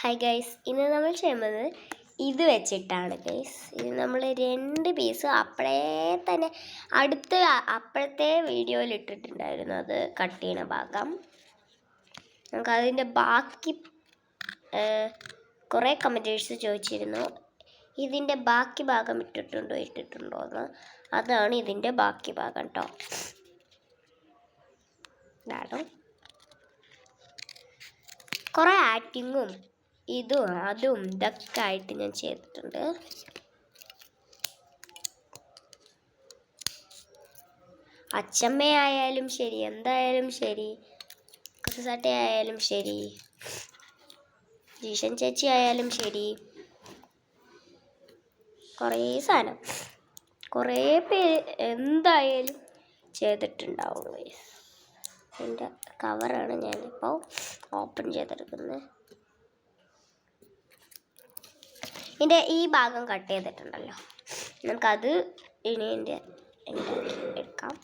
Hi guys, ഇന്ന് നമ്മൾ ചെയ്യുന്നത് ഇത് വെച്ചിട്ടാണ് ഗൈസ്. ഇത് നമ്മൾ 2 പീസ് തന്നെ അപ്പോഴത്തെ വീഡിയോയിൽ ഇട്ടിട്ടുണ്ടായിരുന്നു. അത് കട്ട് ചെയ്യുന്ന ഭാഗം നമുക്കതിൻ്റെ ബാക്കി കുറേ കമൻറ്റേഴ്സ് ചോദിച്ചിരുന്നു ഇതിൻ്റെ ബാക്കി ഭാഗം ഇട്ടിട്ടുണ്ടോ എന്ന്. അതാണ് ഇതിൻ്റെ ബാക്കി ഭാഗം കേട്ടോ. ഇതാണ് കുറേ ആക്ടിങ്ങും അതും ഇതൊക്കെ ആയിട്ട് ഞാൻ ചെയ്തിട്ടുണ്ട്. അച്ചമ്മയായാലും ശരി, എന്തായാലും ശരി, കുസസാട്ട ആയാലും ശരി, ജീഷൻ ചേച്ചി ആയാലും ശരി, കുറേ പേര് എന്തായാലും ചെയ്തിട്ടുണ്ടാവും. ഇതിൻ്റെ കവറാണ് ഞാനിപ്പോൾ ഓപ്പൺ ചെയ്തെടുക്കുന്നത്. ഇതിൻ്റെ ഈ ഭാഗം കട്ട് ചെയ്തിട്ടുണ്ടല്ലോ, നമുക്കത് ഇനി എടുക്കാം.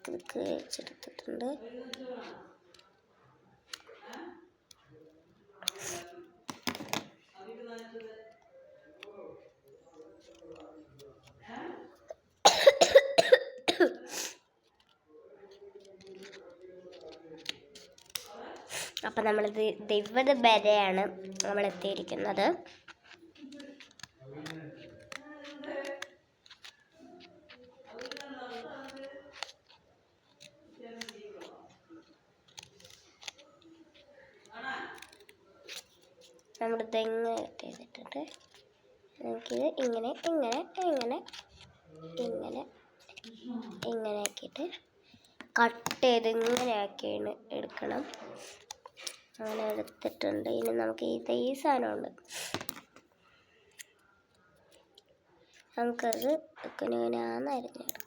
ഇതൊക്കെ വെച്ചെടുത്തിട്ടുണ്ട്. അപ്പം നമ്മളിത് ദൈവത വരെയാണ് നമ്മൾ എത്തിയിരിക്കുന്നത്. നമ്മളിത് എങ്ങനെ കട്ട് ചെയ്തിട്ടുണ്ട്. നമുക്കിത് ഇങ്ങനെ ആക്കിയിട്ട് കട്ട് ചെയ്ത് ഇങ്ങനെ ആക്കിയാണ് എടുക്കണം. അങ്ങനെ എടുത്തിട്ടുണ്ട്. ഇനി നമുക്ക് ഈ സാധനമുണ്ട്, നമുക്കത് ഇങ്ങനെ അരിഞ്ഞെടുക്കാം.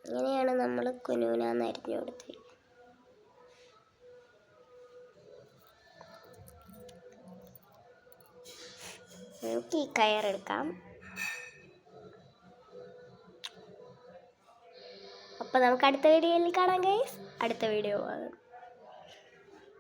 ഇങ്ങനെയാണ് നമ്മൾ കുനുകുനാന്ന് അരിഞ്ഞു കൊടുത്തത്. നമുക്ക് ഈ കയറെടുക്കാം. അപ്പോൾ നമുക്ക് അടുത്ത വീഡിയോയിൽ കാണാം ഗൈസ്. അടുത്ത വീഡിയോ